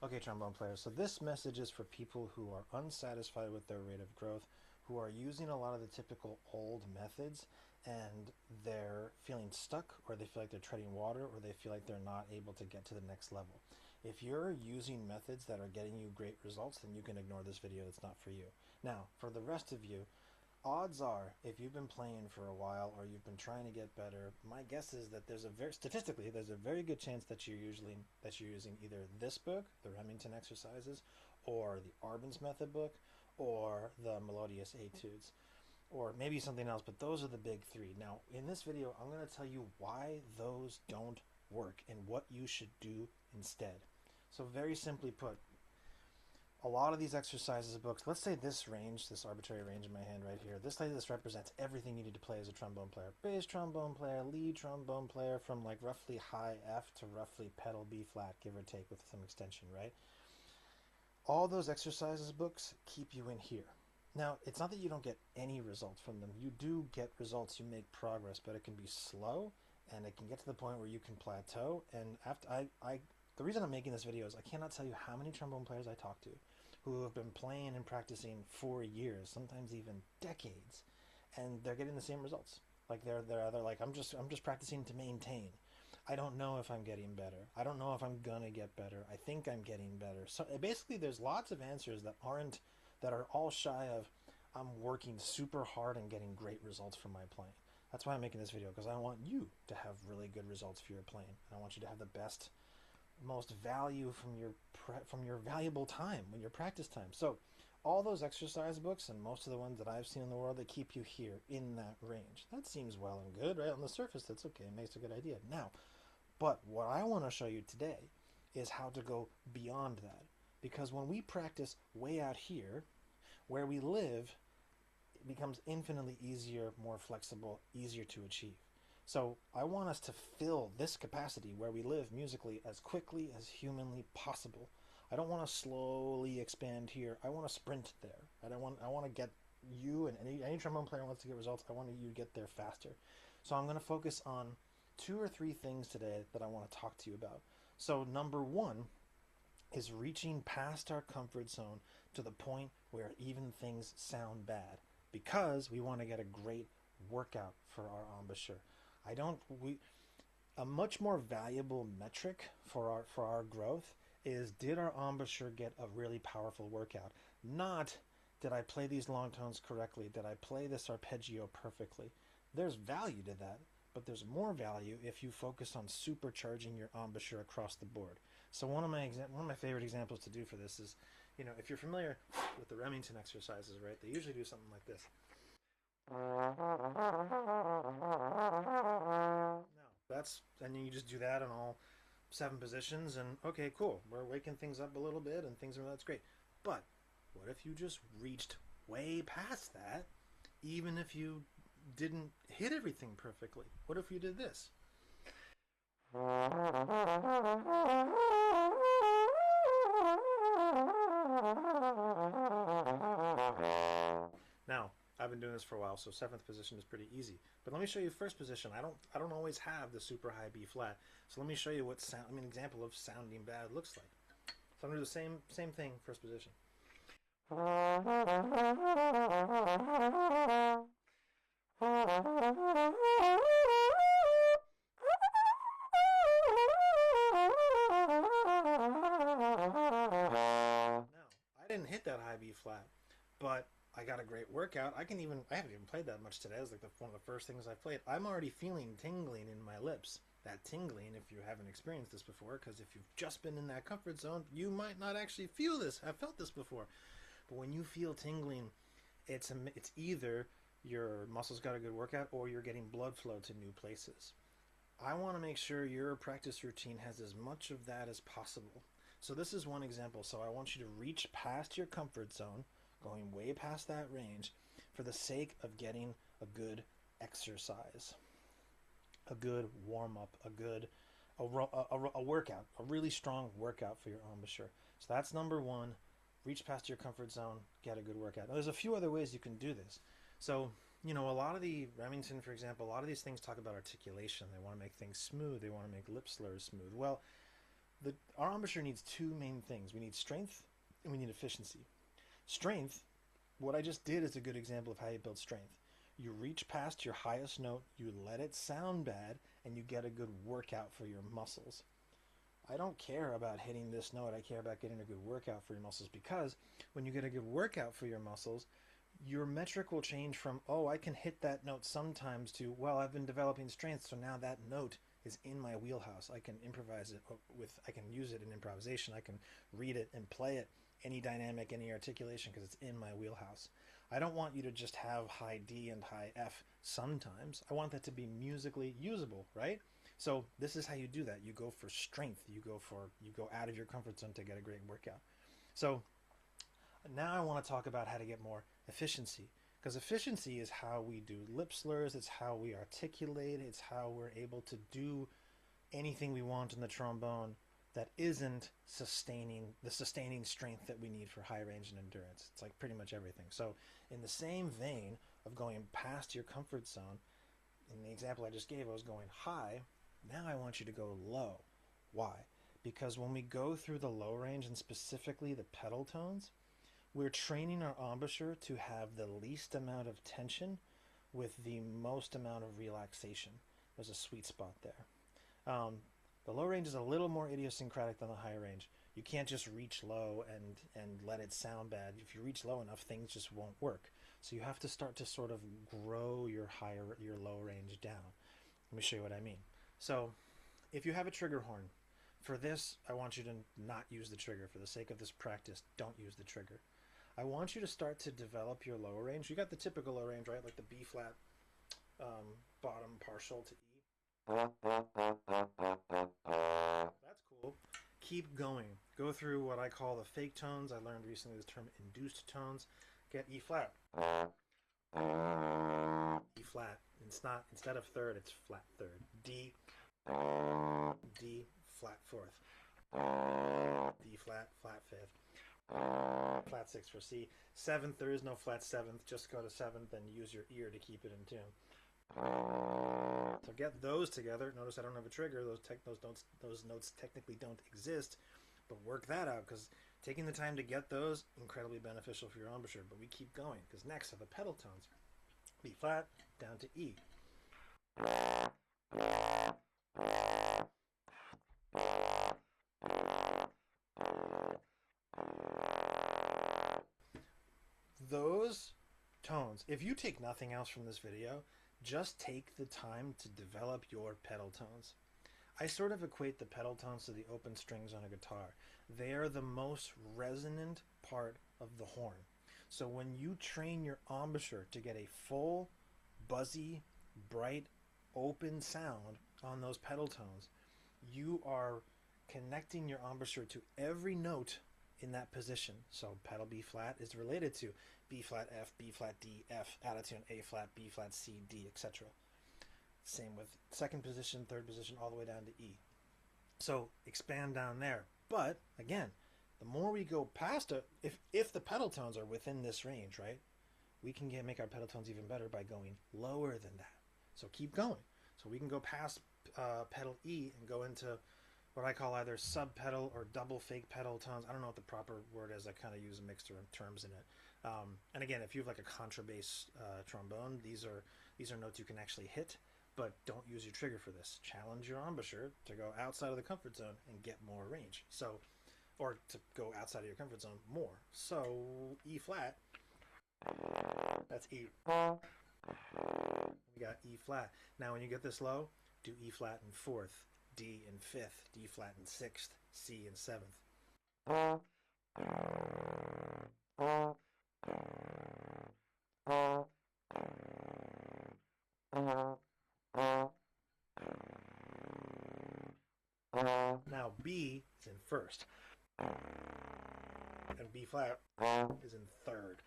Okay, trombone players, so this message is for people who are unsatisfied with their rate of growth, who are using a lot of the typical old methods, and they're feeling stuck, or they feel like they're treading water, or they feel like they're not able to get to the next level. If you're using methods that are getting you great results, then you can ignore this video. It's not for you. Now, for the rest of you, odds are, if you've been playing for a while or you've been trying to get better, my guess is that there's a very good chance that you're using either this book, the Remington exercises, or the Arbin's method book, or the Melodious Etudes, or maybe something else, but those are the big three. Now, in this video, I'm going to tell you why those don't work and what you should do instead. So very simply put, a lot of these exercises books, let's say this range, this arbitrary range in my hand right here, this represents everything you need to play as a trombone player. Bass trombone player, lead trombone player, from like roughly high F to roughly pedal B flat, give or take with some extension, right? All those exercises books keep you in here. Now, it's not that you don't get any results from them. You do get results, you make progress, but it can be slow, and it can get to the point where you can plateau. And after the reason I'm making this video is I cannot tell you how many trombone players I talk to who have been playing and practicing for years, sometimes even decades, and they're getting the same results. Like they're like, I'm just practicing to maintain. I don't know if I'm getting better. I don't know if I'm gonna get better. I think I'm getting better. So basically, there's lots of answers that are all shy of I'm working super hard and getting great results from my playing. That's why I'm making this video, because I want you to have really good results for your playing. And I want you to have the best, most value from your valuable time, when your practice time. So all those exercise books and most of the ones that I've seen in the world, they keep you here in that range. That seems well and good, right? On the surface, that's okay. It makes a good idea. Now, but what I want to show you today is how to go beyond that. Because when we practice way out here, where we live, it becomes infinitely easier, more flexible, easier to achieve. So I want us to fill this capacity where we live musically as quickly as humanly possible. I don't want to slowly expand here. I want to sprint there. I want to get you, and any trombone player wants to get results. I want you to get there faster. So I'm going to focus on 2 or 3 things today that I want to talk to you about. So number one is reaching past our comfort zone to the point where even things sound bad, because we want to get a great workout for our embouchure. A much more valuable metric for our growth is, did our embouchure get a really powerful workout? Not, did I play these long tones correctly? Did I play this arpeggio perfectly? There's value to that, but there's more value if you focus on supercharging your embouchure across the board. So one of my favorite examples to do for this is, if you're familiar with the Remington exercises, right? They usually do something like this. No, and you just do that in all 7 positions, and okay, cool. We're waking things up a little bit, and that's great. But what if you just reached way past that, even if you didn't hit everything perfectly? What if you did this? Now, I've been doing this for a while, so 7th position is pretty easy. But let me show you 1st position. I don't always have the super high B flat. So let me show you an example of sounding bad looks like. So I'm going to do the same thing, 1st position. Now, I didn't hit that high B flat, but I got a great workout. I haven't even played that much today. It's like one of the first things I played. I'm already feeling tingling in my lips. That tingling, if you haven't experienced this before, because if you've just been in that comfort zone, you might not actually feel this, have felt this before. But when you feel tingling, it's either your muscles got a good workout or you're getting blood flow to new places. I want to make sure your practice routine has as much of that as possible. So this is one example. So I want you to reach past your comfort zone, going way past that range, for the sake of getting a good exercise, a good warm-up, a workout, a really strong workout for your embouchure. So that's number one. Reach past your comfort zone, get a good workout. Now, there's a few other ways you can do this. So, a lot of the Remington, for example, a lot of these things talk about articulation. They want to make things smooth. They want to make lip slurs smooth. Well, our embouchure needs two main things. We need strength and we need efficiency. Strength, what I just did is a good example of how you build strength. You reach past your highest note, you let it sound bad, and you get a good workout for your muscles. I don't care about hitting this note. I care about getting a good workout for your muscles, because when you get a good workout for your muscles, your metric will change from, oh, I can hit that note sometimes, to, well, I've been developing strength, so now that note is in my wheelhouse. I can improvise it I can use it in improvisation. I can read it and play it, any dynamic, any articulation, because it's in my wheelhouse. I don't want you to just have high D and high F sometimes. I want that to be musically usable, right? So this is how you do that. You go for strength. You go out of your comfort zone to get a great workout. So now I want to talk about how to get more efficiency, because efficiency is how we do lip slurs. It's how we articulate. It's how we're able to do anything we want in the trombone that isn't sustaining strength that we need for high range and endurance. It's like pretty much everything. So in the same vein of going past your comfort zone, in the example I just gave, I was going high. Now I want you to go low. Why? Because when we go through the low range, and specifically the pedal tones, we're training our embouchure to have the least amount of tension with the most amount of relaxation. There's a sweet spot there. The low range is a little more idiosyncratic than the high range. You can't just reach low and let it sound bad. If you reach low enough, things just won't work. So you have to start to sort of grow your low range down. Let me show you what I mean. So if you have a trigger horn, for this, I want you to not use the trigger. For the sake of this practice, don't use the trigger. I want you to start to develop your low range. You got the typical low range, right? Like the B flat bottom partial to E. That's cool. Keep going. Go through what I call the fake tones. I learned recently this term induced tones. Get E flat. E flat. It's not, instead of third, it's flat third. D. D flat fourth. D flat, flat fifth. Flat sixth for C. Seventh, there is no flat seventh. Just go to seventh and use your ear to keep it in tune. So get those together. Notice I don't have a trigger. Those notes technically don't exist, but work that out, because taking the time to get those, incredibly beneficial for your embouchure. But we keep going, because next are the pedal tones. B flat down to E. Those tones, if you take nothing else from this video, just take the time to develop your pedal tones. I sort of equate the pedal tones to the open strings on a guitar. They are the most resonant part of the horn. So when you train your embouchure to get a full, buzzy, bright, open sound on those pedal tones, you are connecting your embouchure to every note in that position. So pedal B flat is related to B flat F, B flat D, F, attitune A flat, B flat C, D, etc. Same with second position, third position, all the way down to E. So expand down there. But again, the more we go past it, if the pedal tones are within this range, right, we can make our pedal tones even better by going lower than that. So keep going. So we can go past pedal E and go into what I call either sub pedal or double fake pedal tones. I don't know what the proper word is. I kind of use a mixture of terms in it. And again, if you have like a contrabass trombone, these are notes you can actually hit, but don't use your trigger for this. Challenge your embouchure to go outside of the comfort zone and get more range. So, or to go outside of your comfort zone more. So E flat, that's E. We got E flat. Now when you get this low, do E flat in fourth, D in fifth, D flat in sixth, C in seventh. Now B is in first, and B flat is in third.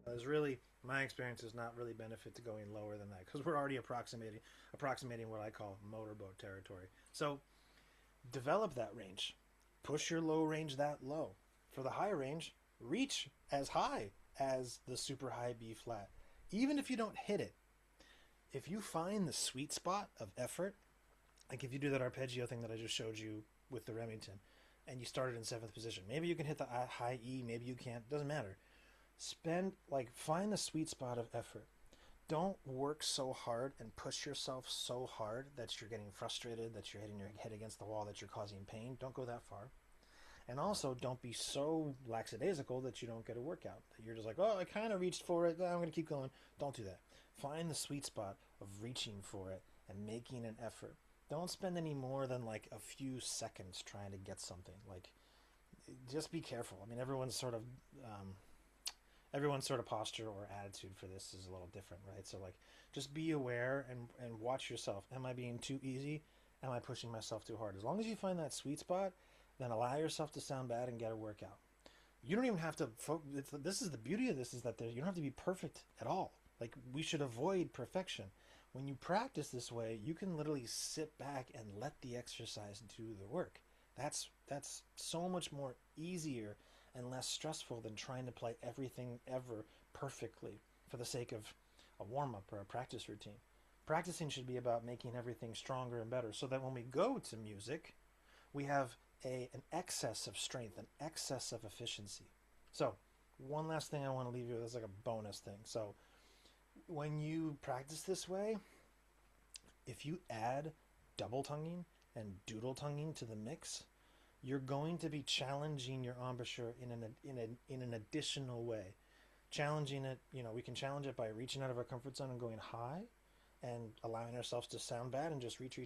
There's really, my experience is not really benefit to going lower than that, because we're already approximating what I call motorboat territory. So develop that range. Push your low range that low. For the high range, reach as high as the super high B flat. Even if you don't hit it, if you find the sweet spot of effort Like if you do that arpeggio thing that I just showed you with the Remington, and you started in seventh position, maybe you can hit the high E, maybe you can't. Doesn't matter. Find the sweet spot of effort. Don't work so hard and push yourself so hard that you're getting frustrated, that you're hitting your head against the wall, that you're causing pain. Don't go that far. And also, don't be so lackadaisical that you don't get a workout. That you're just like, oh, I kind of reached for it. I'm going to keep going. Don't do that. Find the sweet spot of reaching for it and making an effort. Don't spend any more than like a few seconds trying to get something. Like, just be careful. I mean, um, everyone's sort of posture or attitude for this is a little different, right? So like, just be aware and watch yourself. Am I being too easy? Am I pushing myself too hard? As long as you find that sweet spot, then allow yourself to sound bad and get a workout. You don't even have to. This is the beauty of this, is that you don't have to be perfect at all. Like, we should avoid perfection. When you practice this way, you can literally sit back and let the exercise do the work. That's so much more easier and less stressful than trying to play everything ever perfectly for the sake of a warm-up or a practice routine. Practicing should be about making everything stronger and better, so that when we go to music, we have an excess of strength, an excess of efficiency. So, one last thing I want to leave you with is like a bonus thing. So, when you practice this way, if you add double tonguing and doodle tonguing to the mix, you're going to be challenging your embouchure in an additional way. Challenging it, we can challenge it by reaching out of our comfort zone and going high and allowing ourselves to sound bad and just reach,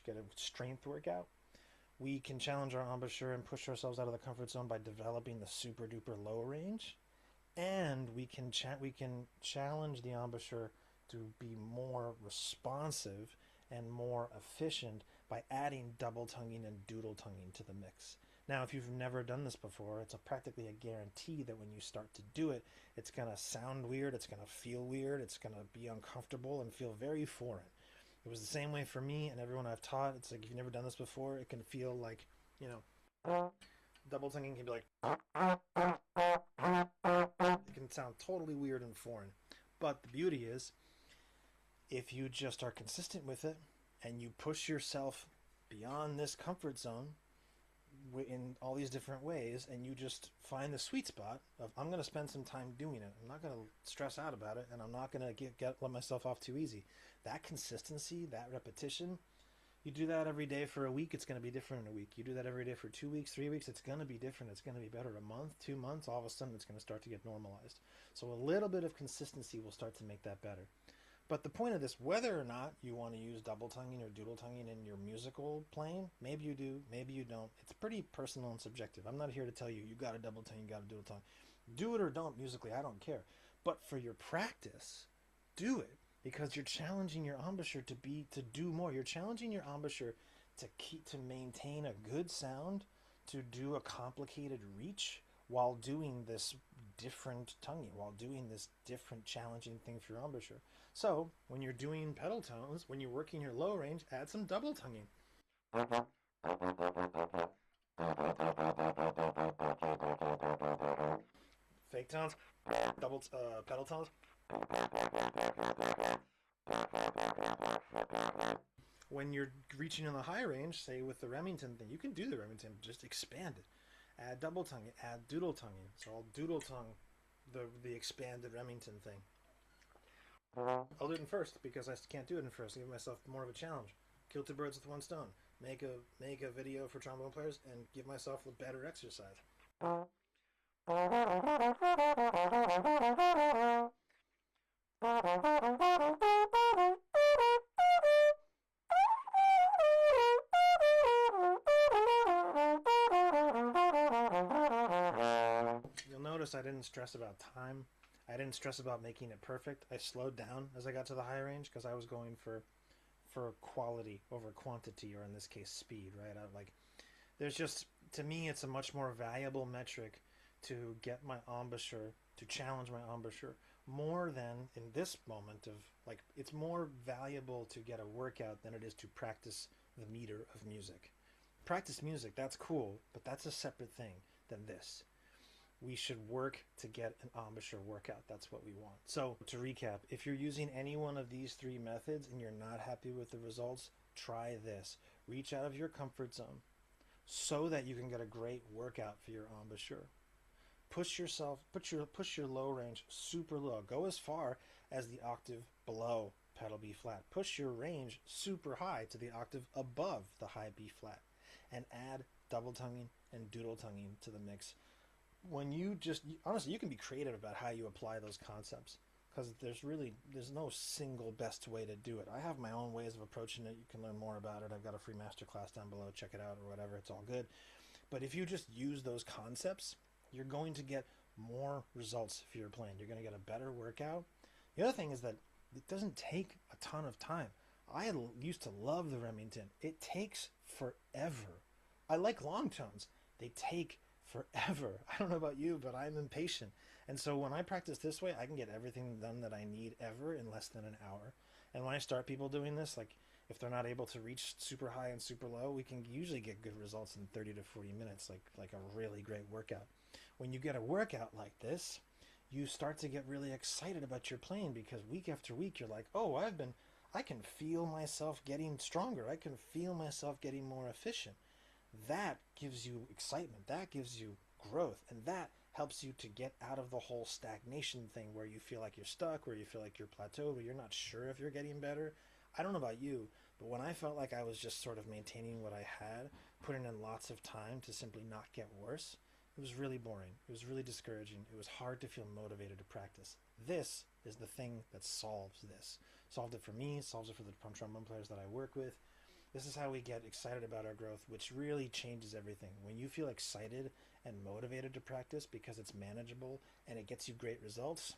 get a strength workout. We can challenge our embouchure and push ourselves out of the comfort zone by developing the super duper low range. And we can challenge the embouchure to be more responsive and more efficient by adding double tonguing and doodle tonguing to the mix. Now, if you've never done this before, it's practically a guarantee that when you start to do it, it's going to sound weird, it's going to feel weird, it's going to be uncomfortable and feel very foreign. It was the same way for me and everyone I've taught. It's like, if you've never done this before, it can feel like, double tonguing can be like, it can sound totally weird and foreign. But the beauty is, if you just are consistent with it and you push yourself beyond this comfort zone in all these different ways, and you just find the sweet spot of, I'm going to spend some time doing it. I'm not going to stress out about it, and I'm not going to let myself off too easy. That consistency, that repetition, you do that every day for a week, it's going to be different in a week. You do that every day for 2 weeks, 3 weeks, it's going to be different. It's going to be better. A month, 2 months, all of a sudden it's going to start to get normalized. So a little bit of consistency will start to make that better. But the point of this, whether or not you want to use double tonguing or doodle tonguing in your musical playing, maybe you do, maybe you don't. It's pretty personal and subjective. I'm not here to tell you, you got to double tongue, you got to doodle tongue. Do it or don't musically, I don't care. But for your practice, do it, because you're challenging your embouchure to do more. You're challenging your embouchure to maintain a good sound, to do a complicated reach while doing this different tonguing, while doing this different challenging thing for your embouchure. So when you're doing pedal tones, when you're working your low range, add some double tonguing. Fake tones, double pedal tones. When you're reaching in the high range, say with the Remington thing, you can do the Remington, just expand it. Add double tonguing, add doodle tonguing. So I'll doodle tongue the expanded Remington thing. I'll do it in first because I can't do it in first. I'll give myself more of a challenge. Kill two birds with one stone. Make a video for trombone players and give myself a better exercise. You'll notice I didn't stress about time. I didn't stress about making it perfect. I slowed down as I got to the high range because I was going for quality over quantity, or in this case speed, right? There's just, to me, it's a much more valuable metric to get my embouchure, to challenge my embouchure more than in this moment of, like, it's more valuable to get a workout than it is to practice the meter of music. Practice music, that's cool, but that's a separate thing than this. We should work to get an embouchure workout. That's what we want. So to recap, if you're using any one of these three methods and you're not happy with the results, try this. Reach out of your comfort zone so that you can get a great workout for your embouchure. Push yourself, push your low range super low. Go as far as the octave below pedal B flat. Push your range super high to the octave above the high B flat, and add double tonguing and doodle tonguing to the mix. When you just honestly, you can be creative about how you apply those concepts, because there's no single best way to do it. I have my own ways of approaching it. You can learn more about it. I've got a free masterclass down below. Check it out or whatever. It's all good. But if you just use those concepts, you're going to get more results for your playing. You're going to get a better workout. The other thing is that it doesn't take a ton of time. I used to love the Remington. It takes forever. I like long tones. They take forever. I don't know about you, but I'm impatient. And so when I practice this way, I can get everything done that I need ever in less than an hour. And when I start people doing this, like if they're not able to reach super high and super low, we can usually get good results in 30 to 40 minutes, like a really great workout. When you get a workout like this, you start to get really excited about your playing, because week after week you're like, oh, I can feel myself getting stronger. I can feel myself getting more efficient. That gives you excitement. That gives you growth. And that helps you to get out of the whole stagnation thing where you feel like you're stuck, where you feel like you're plateaued, where you're not sure if you're getting better. I don't know about you, but when I felt like I was just sort of maintaining what I had, putting in lots of time to simply not get worse, it was really boring. It was really discouraging. It was hard to feel motivated to practice. This is the thing that solves this. Solved it for me, solves it for the trombone players that I work with. This is how we get excited about our growth, which really changes everything. When you feel excited and motivated to practice because it's manageable and it gets you great results,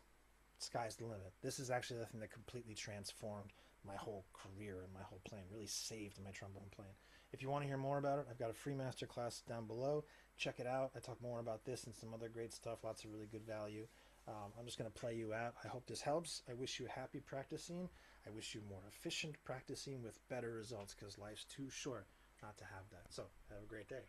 sky's the limit. This is actually the thing that completely transformed my whole career and my whole playing, really saved my trombone playing. If you want to hear more about it, I've got a free masterclass down below. Check it out. I talk more about this and some other great stuff, lots of really good value. I'm just going to play you out. I hope this helps. I wish you happy practicing. I wish you more efficient practicing with better results, because life's too short not to have that. So have a great day.